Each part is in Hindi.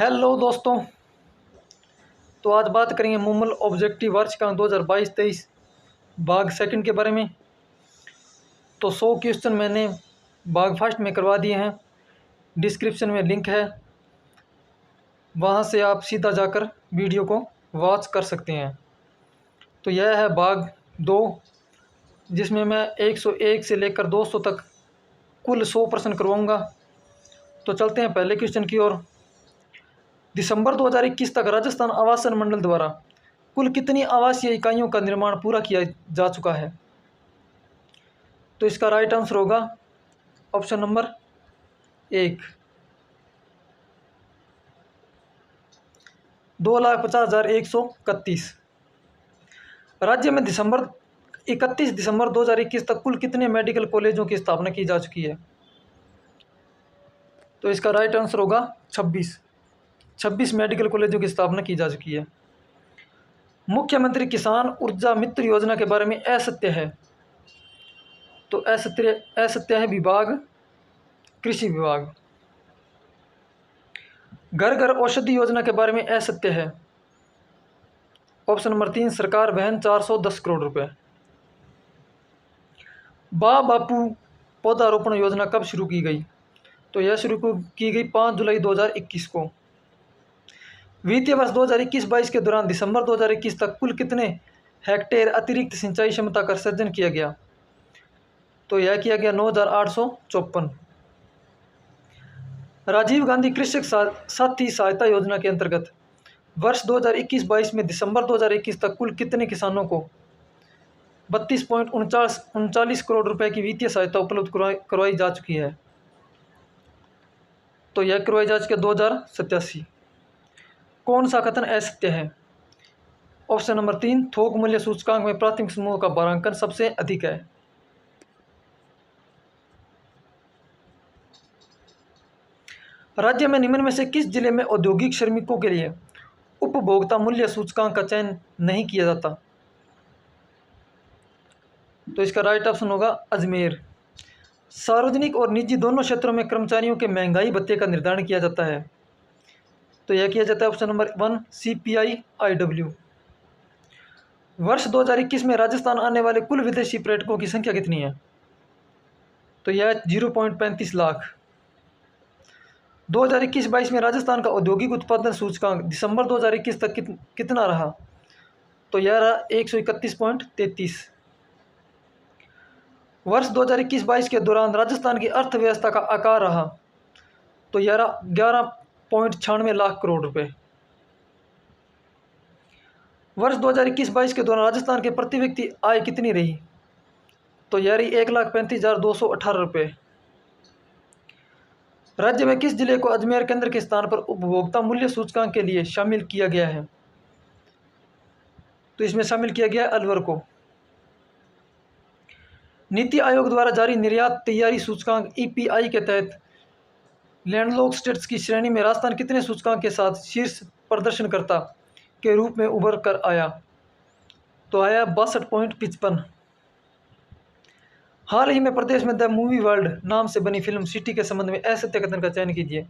हेलो दोस्तों। तो आज बात करेंगे मुमल ऑब्जेक्टिव वर्षकांक 2022-23 भाग सेकंड के बारे में। तो 100 क्वेश्चन मैंने भाग फर्स्ट में करवा दिए हैं। डिस्क्रिप्शन में लिंक है, वहाँ से आप सीधा जाकर वीडियो को वॉच कर सकते हैं। तो यह है भाग 2, जिसमें मैं 101 से लेकर 200 तक कुल 100 प्रश्न करवाऊँगा। तो चलते हैं पहले क्वेश्चन की ओर। दिसंबर 2021 तक राजस्थान आवासन मंडल द्वारा कुल कितनी आवासीय इकाइयों का निर्माण पूरा किया जा चुका है? तो इसका राइट आंसर होगा ऑप्शन नंबर 1, 2,50,131। राज्य में 31 दिसंबर 2021 तक कुल कितने मेडिकल कॉलेजों की स्थापना की जा चुकी है? तो इसका राइट आंसर होगा 26 मेडिकल कॉलेजों की स्थापना की जा चुकी है। मुख्यमंत्री किसान ऊर्जा मित्र योजना के बारे में असत्य है। तो असत्य है विभाग, कृषि विभाग। घर घर औषधि योजना के बारे में असत्य है। ऑप्शन नंबर 3, सरकार वहन 410 करोड़ रुपए। बापू पौधारोपण योजना कब शुरू की गई? तो यह शुरू की गई 5 जुलाई 2021 को। वित्तीय वर्ष 2021-22 के दौरान दिसंबर 2021 तक कुल कितने हेक्टेयर अतिरिक्त सिंचाई क्षमता का सृजन किया गया? तो यह किया गया 9,854। राजीव गांधी कृषक साथी सहायता योजना के अंतर्गत वर्ष 2021-22 में दिसंबर 2021 तक कुल कितने किसानों को 32.39 करोड़ रुपए की वित्तीय सहायता उपलब्ध करवाई जा चुकी है? तो यह करवाई जा चुकी है 2,087। कौन सा कथन असत्य है? ऑप्शन नंबर 3, थोक मूल्य सूचकांक में प्राथमिक समूह का भारांकन सबसे अधिक है। राज्य में निम्न में से किस जिले में औद्योगिक श्रमिकों के लिए उपभोक्ता मूल्य सूचकांक का चयन नहीं किया जाता? तो इसका राइट ऑप्शन होगा अजमेर। सार्वजनिक और निजी दोनों क्षेत्रों में कर्मचारियों के महंगाई भत्ते का निर्धारण किया जाता है। तो यह किया जाता है ऑप्शन नंबर 1, CPI-IW। वर्ष 2021 में राजस्थान आने वाले कुल विदेशी पर्यटकों की संख्या कितनी है? तो यह 0.35 लाख। 2021-22 में राजस्थान का औद्योगिक उत्पादन सूचकांक दिसंबर 2021 तक कितना रहा? तो यह रहा 131.33। वर्ष 2021-22 के दौरान राजस्थान की अर्थव्यवस्था का आकार रहा। तो यह रहा 11.96 लाख करोड़ रुपए। वर्ष 2021-22 के दौरान राजस्थान के प्रति व्यक्ति आय कितनी रही? तो यह रही 1,35,218 रुपये। राज्य में किस जिले को अजमेर केंद्र के स्थान पर उपभोक्ता मूल्य सूचकांक के लिए शामिल किया गया है? तो इसमें शामिल किया गया है अलवर को। नीति आयोग द्वारा जारी निर्यात तैयारी सूचकांक EPI के तहत लैंडलॉक्ड स्टेट्स की श्रेणी में राजस्थान कितने सूचकांक के साथ शीर्ष प्रदर्शनकर्ता के रूप में उभर कर आया? तो आया 62.55। हाल ही में प्रदेश में द मूवी वर्ल्ड नाम से बनी फिल्म सिटी के संबंध में असत्य कथन का चयन कीजिए।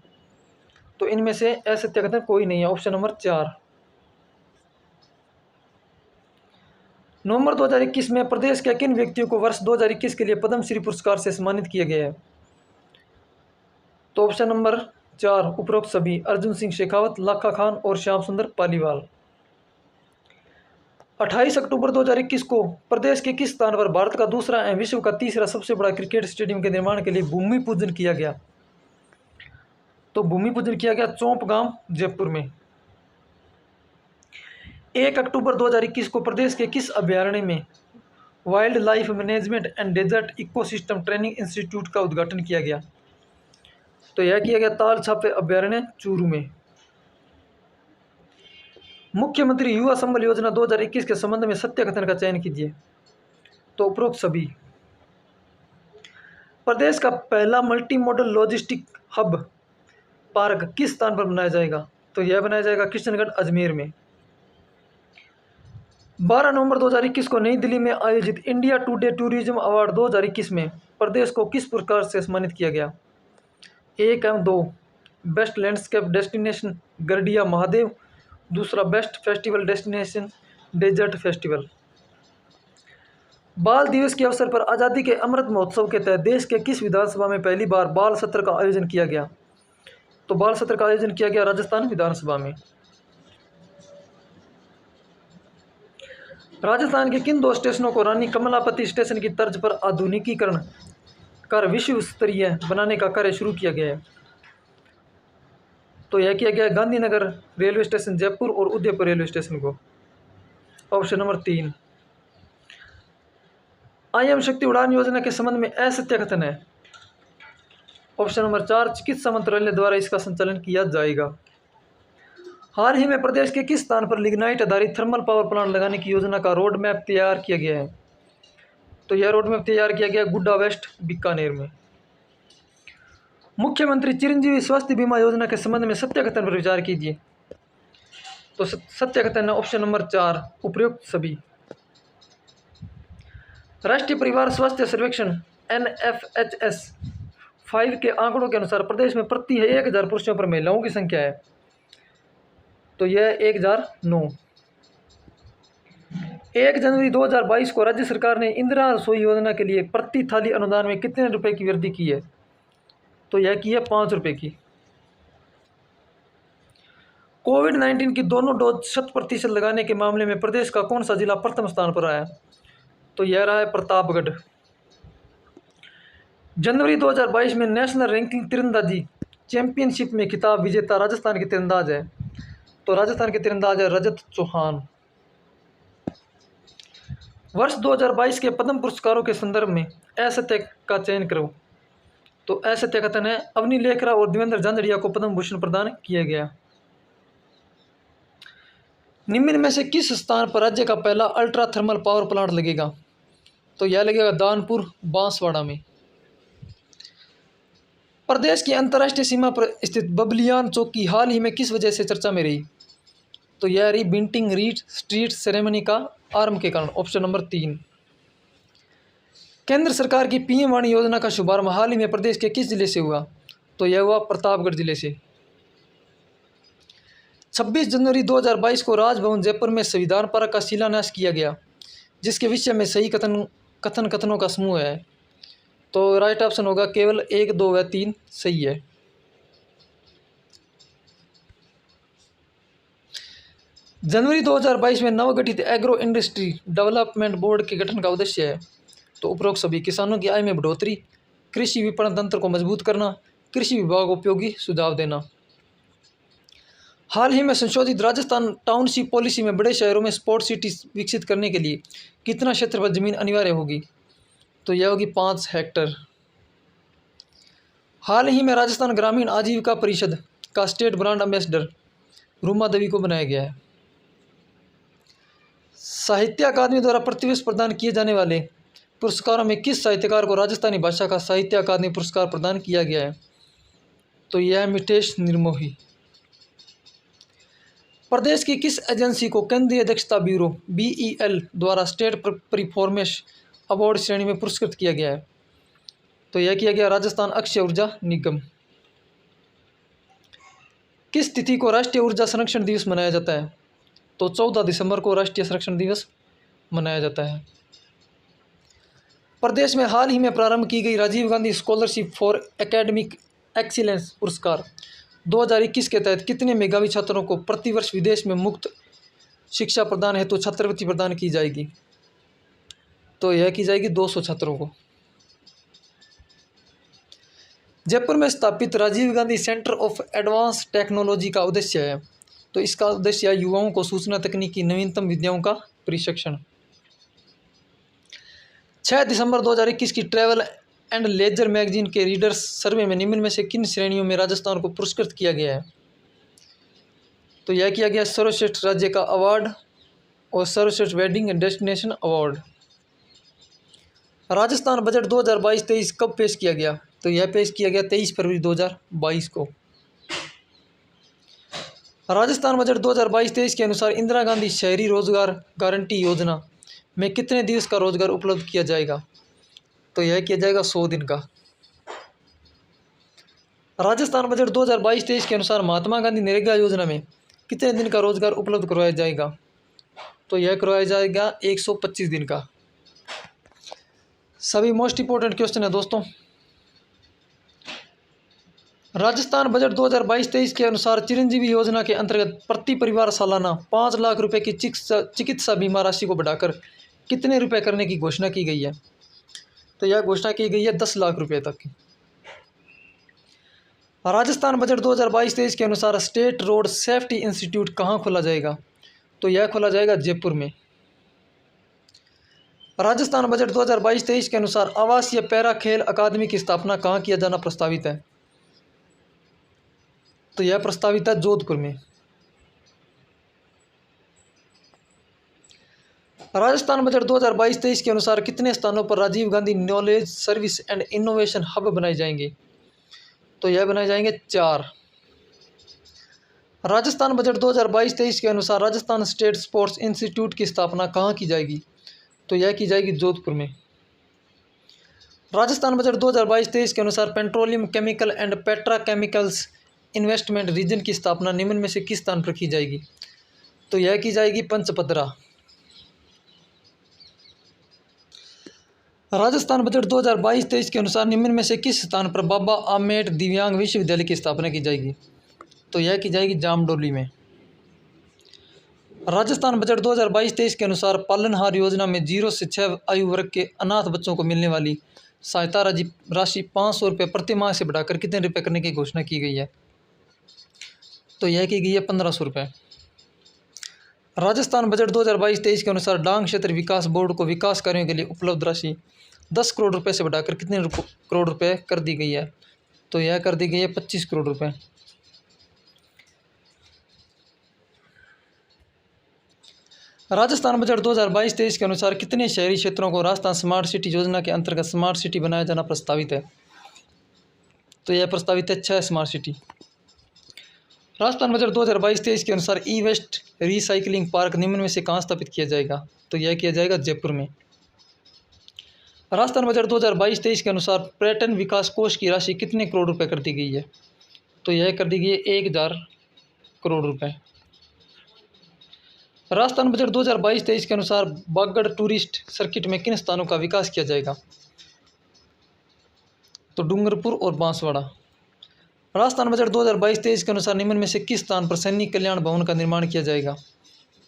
तो इनमें से असत्य कथन कोई नहीं है। Option number 4। नवंबर 2021 में प्रदेश के किन व्यक्तियों को वर्ष 2021 के लिए पद्मश्री पुरस्कार से सम्मानित किया गया है? तो ऑप्शन नंबर 4, उपरोक्त सभी, अर्जुन सिंह शेखावत, लाखा खान और श्याम सुंदर पालीवाल। 28 अक्टूबर 2021 को प्रदेश के किस स्थान पर भारत का दूसरा एवं विश्व का तीसरा सबसे बड़ा क्रिकेट स्टेडियम के निर्माण के लिए भूमि पूजन किया गया? तो भूमि पूजन किया गया चौंपगांव, जयपुर में। 1 अक्टूबर 2021 को प्रदेश के किस अभ्यारण्य में wild life management and desert ecosystem training institute का उद्घाटन किया गया? तो यह किया गया ताल छापे अभ्यारण्य, चूरू में। मुख्यमंत्री युवा संबल योजना 2021 के संबंध में सत्य कथन का चयन कीजिए। तो उपरोक्त सभी। प्रदेश का पहला multi modal logistic hub park किस स्थान पर बनाया जाएगा? तो यह बनाया जाएगा किशनगढ़, अजमेर में। 12 नवंबर 2021 को नई दिल्ली में आयोजित इंडिया टुडे टूरिज्म अवार्ड 2021 में प्रदेश को किस पुरस्कार से सम्मानित किया गया? 1 एवं 2। Best landscape destination Garadia Mahadev, दूसरा best festival destination desert festival. बाल दिवस के अवसर पर आज़ादी के अमृत महोत्सव के तहत देश के किस विधानसभा में पहली बार बाल सत्र का आयोजन किया गया? तो बाल सत्र का आयोजन किया गया राजस्थान विधानसभा में। राजस्थान के किन दो स्टेशनों को रानी कमलापति स्टेशन की तर्ज पर आधुनिकीकरण कर विश्व स्तरीय बनाने का कार्य शुरू किया गया है? तो यह किया गया गांधीनगर रेलवे स्टेशन जयपुर और उदयपुर रेलवे स्टेशन को। Option number 3। IM शक्ति उड़ान योजना के संबंध में असत्य कथन है? Option number 4। चिकित्सा मंत्रालय द्वारा इसका संचालन किया जाएगा। हाल ही में प्रदेश के किस स्थान पर लिग्नाइट आधारित थर्मल पावर प्लांट लगाने की योजना का रोड मैप तैयार किया गया है? तो यह रोड मैप तैयार किया गया गुड्डा वेस्ट बीकानेर में। मुख्यमंत्री चिरंजीवी स्वास्थ्य बीमा योजना के संबंध में सत्य कथन पर विचार कीजिए। तो सत्य कथन है ऑप्शन नंबर 4 उपयुक्त सभी। राष्ट्रीय परिवार स्वास्थ्य सर्वेक्षण NFHS 5 के आंकड़ों के अनुसार प्रदेश में प्रति 1000 पुरुषों पर महिलाओं की संख्या है? तो यह 1009। 1 जनवरी 2022 को राज्य सरकार ने इंदिरा रसोई योजना के लिए प्रति थाली अनुदान में कितने रुपए की वृद्धि की है? तो यह की है 5 रुपए की। कोविड-19 की दोनों डोज 100% लगाने के मामले में प्रदेश का कौन सा जिला प्रथम स्थान पर आया? तो यह रहा है प्रतापगढ़। जनवरी 2022 में नेशनल रैंकिंग तीरंदाजी चैंपियनशिप में खिताब विजेता राजस्थान के तीरंदाज है? तो राजस्थान के तीरंदाज है रजत चौहान। वर्ष 2022 के पद्म पुरस्कारों के संदर्भ में असत्य का चयन करो। तो असत्य कथन है अवनी लेखरा और देवेंद्र झांझड़िया को पद्म भूषण प्रदान किया गया। निम्न में से किस स्थान पर राज्य का पहला अल्ट्रा थर्मल पावर प्लांट लगेगा? तो यह लगेगा दानपुर बांसवाड़ा में। प्रदेश की अंतर्राष्ट्रीय सीमा पर स्थित बबलियान चौकी हाल ही में किस वजह से चर्चा में रही? तो यह रही बिंटिंग रीट स्ट्रीट सेरेमनी का आरंभ के कारण। Option number 3। केंद्र सरकार की PM वाणी योजना का शुभारंभ हाल ही में प्रदेश के किस जिले से हुआ? तो यह हुआ प्रतापगढ़ जिले से। 26 जनवरी 2022 को राजभवन जयपुर में संविधान पार्क का शिलान्यास किया गया, जिसके विषय में सही कथनों का समूह है। तो राइट ऑप्शन होगा केवल 1, 2 व 3 सही है। जनवरी 2022 में नवगठित एग्रो इंडस्ट्री डेवलपमेंट बोर्ड के गठन का उद्देश्य है? तो उपरोक्त सभी। किसानों की आय में बढ़ोतरी, कृषि विपणन तंत्र को मजबूत करना, कृषि विभाग को उपयोगी सुझाव देना। हाल ही में संशोधित राजस्थान टाउनशिप पॉलिसी में बड़े शहरों में स्पोर्ट सिटी विकसित करने के लिए कितना क्षेत्रफल जमीन अनिवार्य होगी? तो यह होगी 5 हेक्टेयर। हाल ही में राजस्थान ग्रामीण आजीविका परिषद का state brand ambassador Ruma Devi को बनाया गया है। साहित्य अकादमी द्वारा प्रतिवर्ष प्रदान किए जाने वाले पुरस्कारों में किस साहित्यकार को राजस्थानी भाषा का साहित्य अकादमी पुरस्कार प्रदान किया गया है? तो यह है मितेश निर्मोही। प्रदेश की किस एजेंसी को केंद्रीय दक्षता ब्यूरो BEL द्वारा स्टेट परफॉर्मेंस अवार्ड श्रेणी में पुरस्कृत किया गया है? तो यह किया गया राजस्थान अक्षय ऊर्जा निगम। किस तिथि को राष्ट्रीय ऊर्जा संरक्षण दिवस मनाया जाता है? तो 14 दिसंबर को राष्ट्रीय संरक्षण दिवस मनाया जाता है। प्रदेश में हाल ही में प्रारंभ की गई Rajiv Gandhi scholarship for academic excellence पुरस्कार 2021 के तहत कितने मेधावी छात्रों को प्रतिवर्ष विदेश में मुफ्त शिक्षा प्रदान हेतु छात्रवृत्ति प्रदान की जाएगी? तो यह की जाएगी 200 छात्रों को। जयपुर में स्थापित Rajiv Gandhi centre of advance technology का उद्देश्य है? तो इसका उद्देश्य है युवाओं को सूचना तकनीक की नवीनतम विधियों का प्रशिक्षण। 6 दिसंबर 2021 की ट्रैवल एंड लेजर मैगजीन के रीडर्स सर्वे में निम्न में से किन श्रेणियों में राजस्थान को पुरस्कृत किया गया है? तो यह किया गया सर्वश्रेष्ठ राज्य का अवार्ड और सर्वश्रेष्ठ wedding and destination award. Rajasthan budget 2022-23 कब पेश किया गया? तो यह पेश किया गया 23 फरवरी 2022 को। राजस्थान बजट 2022-23 के अनुसार इंदिरा गांधी शहरी रोजगार गारंटी योजना में कितने दिवस का रोजगार उपलब्ध किया जाएगा? तो यह किया जाएगा 100 दिन का। राजस्थान बजट 2022-23 के अनुसार महात्मा गांधी नरेगा योजना में कितने दिन का रोजगार उपलब्ध करवाया जाएगा? तो यह करवाया जाएगा 125 दिन का। सभी मोस्ट इंपोर्टेंट क्वेश्चन है दोस्तों। राजस्थान बजट 2022-23 के अनुसार चिरंजीवी योजना के अंतर्गत प्रति परिवार सालाना 5 लाख रुपए की चिकित्सा बीमा राशि को बढ़ाकर कितने रुपए करने की घोषणा की गई है? तो यह घोषणा की गई है 10 लाख रुपए तक की। राजस्थान बजट 2022-23 के अनुसार स्टेट रोड सेफ्टी इंस्टीट्यूट कहाँ खोला जाएगा? तो यह खोला जाएगा जयपुर में। राजस्थान बजट 2022-23 के अनुसार आवासीय पैरा खेल अकादमी की स्थापना कहाँ किया जाना प्रस्तावित है? तो यह प्रस्तावित है जोधपुर में। राजस्थान बजट 2022-23 के अनुसार कितने स्थानों पर Rajiv Gandhi knowledge service and innovation hub बनाए जाएंगे? तो यह बनाए जाएंगे 4। राजस्थान बजट 2022-23 के अनुसार राजस्थान स्टेट स्पोर्ट्स इंस्टीट्यूट की स्थापना कहाँ की जाएगी? तो यह की जाएगी जोधपुर में। राजस्थान बजट 2022-23 के अनुसार petroleum chemical and petrochemicals investment region की स्थापना निम्न में से किस स्थान पर की जाएगी? तो यह की जाएगी पंचपदरा। राजस्थान बजट 2022-23 के अनुसार निम्न में से किस स्थान पर बाबा आम्बेड दिव्यांग विश्वविद्यालय की स्थापना की जाएगी? तो यह की जाएगी जामडोली में। राजस्थान बजट 2022-23 के अनुसार पालनहार योजना में 0 से 6 आयु वर्ग के अनाथ बच्चों को मिलने वाली सहायता राशि 500 रुपये प्रति माह से बढ़ाकर कितने रुपये करने की घोषणा की गई है? तो यह की गई है 1500 रुपये। राजस्थान बजट 2022-23 के अनुसार डांग क्षेत्र विकास बोर्ड को विकास कार्यों के लिए उपलब्ध राशि 10 करोड़ रुपये से बढ़ाकर कितने करोड़ रुपये कर दी गई है? तो यह कर दी गई है 25 करोड़ रुपये। राजस्थान बजट 2022-23 के अनुसार कितने शहरी क्षेत्रों को राजस्थान स्मार्ट सिटी योजना के अंतर्गत स्मार्ट सिटी बनाया जाना प्रस्तावित है? तो यह प्रस्तावित है 6 स्मार्ट सिटी। राजस्थान बजट 2022-23 के अनुसार ई वेस्ट रिसाइकलिंग पार्क निम्न में से कहाँ स्थापित किया जाएगा? तो यह किया जाएगा जयपुर में। राजस्थान बजट 2022-23 के अनुसार पर्यटन विकास कोष की राशि कितने करोड़ रुपए कर दी गई है? तो यह कर दी गई है 1000 करोड़ रुपए। राजस्थान बजट 2022-23 के अनुसार बागड़ टूरिस्ट सर्किट में किन स्थानों का विकास किया जाएगा? तो डूंगरपुर और बांसवाड़ा। राजस्थान बजट 2022-23 के अनुसार निम्न में से किस स्थान पर सैनिक कल्याण भवन का निर्माण किया जाएगा?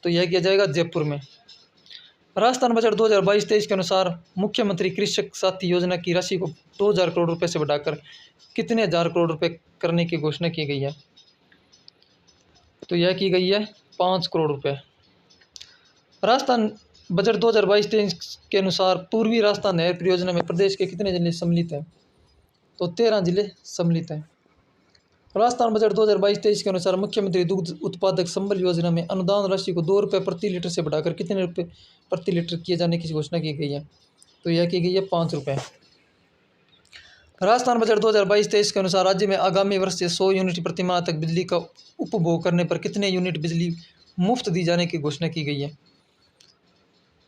तो यह किया जाएगा जयपुर में। राजस्थान बजट 2022-23 के अनुसार मुख्यमंत्री कृषक साथी योजना की राशि को 2000 करोड़ रुपए से बढ़ाकर कितने हजार करोड़ रुपए करने की घोषणा की गई है? तो यह की गई है 5 करोड़ रुपए। राजस्थान बजट 2022-23 के अनुसार पूर्वी राजस्थान नहर परियोजना में प्रदेश के कितने जिले सम्मिलित हैं? तो 13 जिले सम्मिलित हैं। राजस्थान बजट 2022-23 के अनुसार मुख्यमंत्री दुग्ध उत्पादक संबल योजना में अनुदान राशि को 2 रुपये प्रति लीटर से बढ़ाकर कितने रुपये प्रति लीटर किए जाने की घोषणा की गई है? तो यह की गई है 5 रुपये। राजस्थान बजट 2022-23 के अनुसार राज्य में आगामी वर्ष से 100 यूनिट प्रतिमाह तक बिजली का उपभोग करने पर कितने यूनिट बिजली मुफ्त दी जाने की घोषणा की गई है?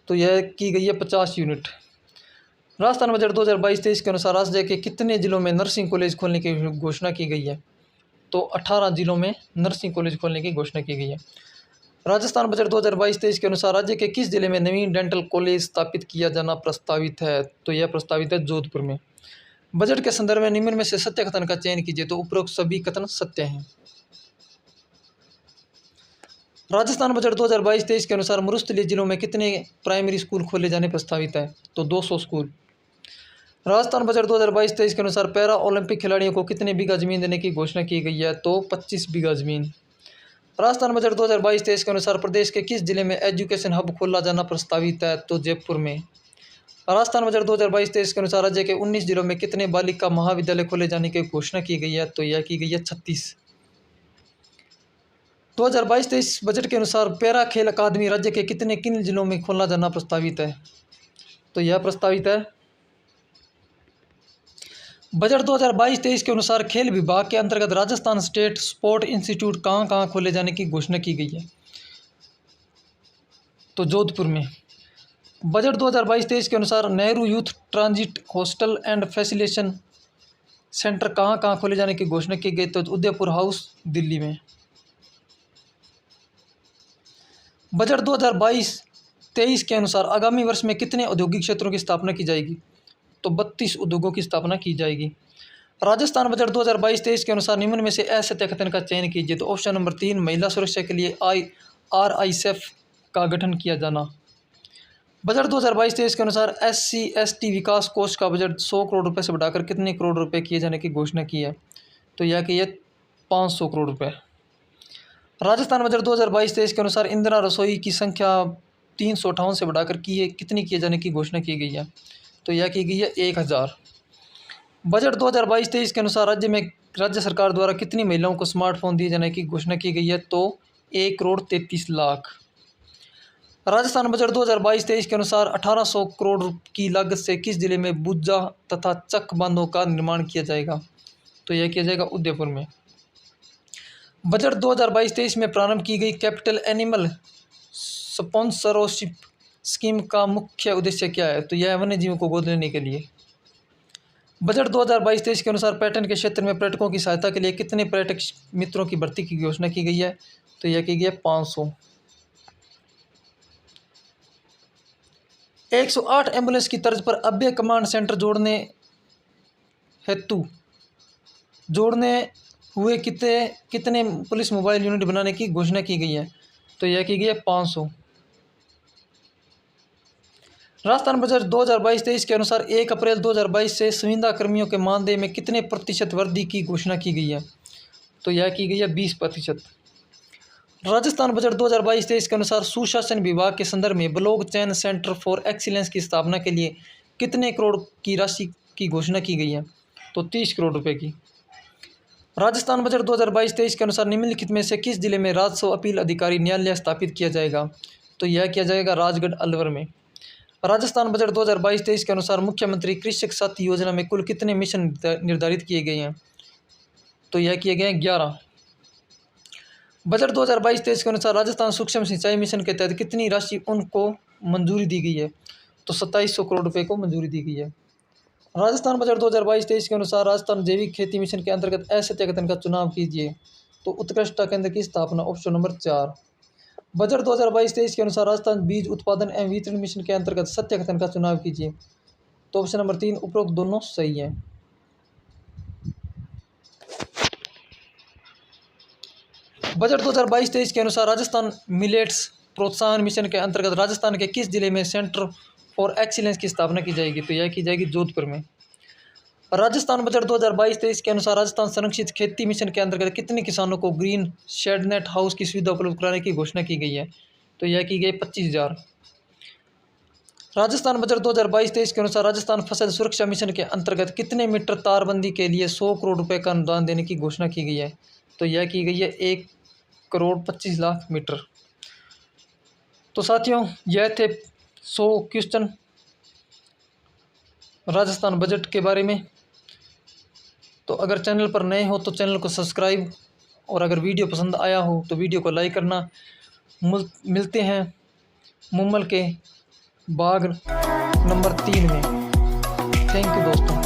तो यह की गई है 50 यूनिट। राजस्थान बजट 2022-23 के अनुसार राज्य के कितने जिलों में नर्सिंग कॉलेज खोलने की घोषणा की गई है? तो 18 जिलों में नर्सिंग कॉलेज खोलने की घोषणा की गई है। राजस्थान बजट 2022-23 के अनुसार राज्य के किस जिले में नवीन डेंटल कॉलेज स्थापित किया जाना प्रस्तावित है? तो यह प्रस्तावित है जोधपुर में। बजट के संदर्भ में निम्न में से सत्य कथन का चयन कीजिए। तो उपरोक्त सभी कथन सत्य हैं। राजस्थान बजट 2022-23 के अनुसार मरुस्थलीय जिलों में कितने प्राइमरी स्कूल खोले जाने प्रस्तावित है? तो 200 स्कूल। राजस्थान बजट 2022-23 के अनुसार पैरा ओलंपिक खिलाड़ियों को कितने बीघा जमीन देने की घोषणा की गई है? तो 25 बीघा जमीन। राजस्थान बजट 2022-23 के अनुसार प्रदेश के किस जिले में एजुकेशन हब खोला जाना प्रस्तावित है? तो जयपुर में। राजस्थान बजट 2022-23 के अनुसार राज्य के 19 जिलों में कितने बालिका महाविद्यालय खोले जाने की घोषणा की गई है? तो यह की गई है 36। 2022-23 बजट के अनुसार पैरा खेल अकादमी राज्य के किन जिलों में खोला जाना प्रस्तावित है? तो यह प्रस्तावित है। बजट 2022-23 के अनुसार खेल विभाग के अंतर्गत राजस्थान स्टेट स्पोर्ट इंस्टीट्यूट कहाँ कहाँ खोले जाने की घोषणा की गई है? तो जोधपुर में। बजट 2022-23 के अनुसार Nehru youth transit hostel and facilitation centre कहाँ कहाँ खोले जाने की घोषणा की गई, तो उदयपुर हाउस दिल्ली में। बजट 2022-23 के अनुसार आगामी वर्ष में कितने औद्योगिक क्षेत्रों की स्थापना की जाएगी, तो 32 उद्योगों की स्थापना की जाएगी। राजस्थान बजट 2022-23 के अनुसार निम्न में से असत्य कथन का चयन कीजिए, तो ऑप्शन नंबर 3, महिला सुरक्षा के लिए RISF का गठन किया जाना। बजट 2022-23 के अनुसार SC/ST विकास कोष का बजट 100 करोड़ रुपए से बढ़ाकर कितने करोड़ रुपए किए जाने की घोषणा की है, तो यह कि यह 500 करोड़ रुपए। राजस्थान बजट 2022-23 के अनुसार इंदिरा रसोई की संख्या 358 से बढ़ाकर कितनी किए जाने की घोषणा की गई है, तो यह की गई है 1000। बजट 2022-23 के अनुसार राज्य सरकार द्वारा कितनी महिलाओं को स्मार्टफोन दिए जाने की घोषणा की गई है, तो 1,33,00,000। राजस्थान बजट 2022-23 के अनुसार 1800 करोड़ की लागत से किस जिले में बुज्जा तथा चक बांधों का निर्माण किया जाएगा, तो यह किया जाएगा उदयपुर में। बजट 2022-23 में प्रारंभ की गई कैपिटल एनिमल स्पॉन्सरशिप स्कीम का मुख्य उद्देश्य क्या है, तो यह है वन्य जीवों को गोद लेने के लिए। बजट 2022-23 के अनुसार पर्यटन के क्षेत्र में पर्यटकों की सहायता के लिए कितने पर्यटक मित्रों की भर्ती की घोषणा की गई है, तो यह की गई है 500। 108 एम्बुलेंस की तर्ज पर अभय कमांड सेंटर जोड़ने हुए कितने पुलिस मोबाइल यूनिट बनाने की घोषणा की गई है, तो यह की गई है 500। राजस्थान बजट 2022-23 के अनुसार 1 अप्रैल 2022 से संविदा कर्मियों के मानदेय में कितने प्रतिशत वृद्धि की घोषणा की गई है, तो यह की गई है 20%। राजस्थान बजट 2022-23 के अनुसार सुशासन विभाग के संदर्भ में block chain centre for excellence की स्थापना के लिए कितने करोड़ की राशि की घोषणा की गई है, तो 30 करोड़ रुपए की। राजस्थान बजट 2022-23 के अनुसार निम्नलिखित में से किस जिले में राजस्व अपील अधिकारी न्यायालय स्थापित किया जाएगा, तो यह किया जाएगा राजगढ़ अलवर में। राजस्थान बजट 2022-23 के अनुसार मुख्यमंत्री कृषक साथी योजना में कुल कितने मिशन निर्धारित किए गए हैं, तो यह किए गए हैं 11। बजट 2022-23 के अनुसार राजस्थान सूक्ष्म सिंचाई मिशन के तहत कितनी राशि उनको मंजूरी दी गई है, तो 2700 करोड़ रुपए को मंजूरी दी गई है। राजस्थान बजट 2022-23 के अनुसार राजस्थान जैविक खेती मिशन के अंतर्गत असत्य कथन का चुनाव कीजिए, तो उत्कृष्टता केंद्र की स्थापना, ऑप्शन नंबर 4। बजट 2022-23 के अनुसार राजस्थान बीज उत्पादन एवं वितरण मिशन के अंतर्गत सत्य कथन का चुनाव कीजिए, तो ऑप्शन नंबर 3 उपरोक्त दोनों सही है। बजट 2022-23 के अनुसार राजस्थान मिलेट्स प्रोत्साहन मिशन के अंतर्गत राजस्थान के किस जिले में सेंटर फॉर एक्सीलेंस की स्थापना की जाएगी, तो यह की जाएगी जोधपुर में। राजस्थान बजट 2022-23 के अनुसार राजस्थान संरक्षित खेती मिशन के अंतर्गत कितने किसानों को ग्रीन शेडनेट हाउस की सुविधा उपलब्ध कराने की घोषणा की गई है, तो यह की गई 25,000। राजस्थान बजट 2022-23 के अनुसार राजस्थान फसल सुरक्षा मिशन के अंतर्गत कितने मीटर तारबंदी के लिए 100 करोड़ रुपए का अनुदान देने की घोषणा की गई है, तो यह की गई है 1,25,00,000 मीटर। तो साथियों, यह थे 100 क्वेश्चन राजस्थान बजट के बारे में। तो अगर चैनल पर नए हो तो चैनल को सब्सक्राइब, और अगर वीडियो पसंद आया हो तो वीडियो को लाइक करना। मिलते हैं मुम्मल के बाग नंबर 3 में। थैंक यू दोस्तों।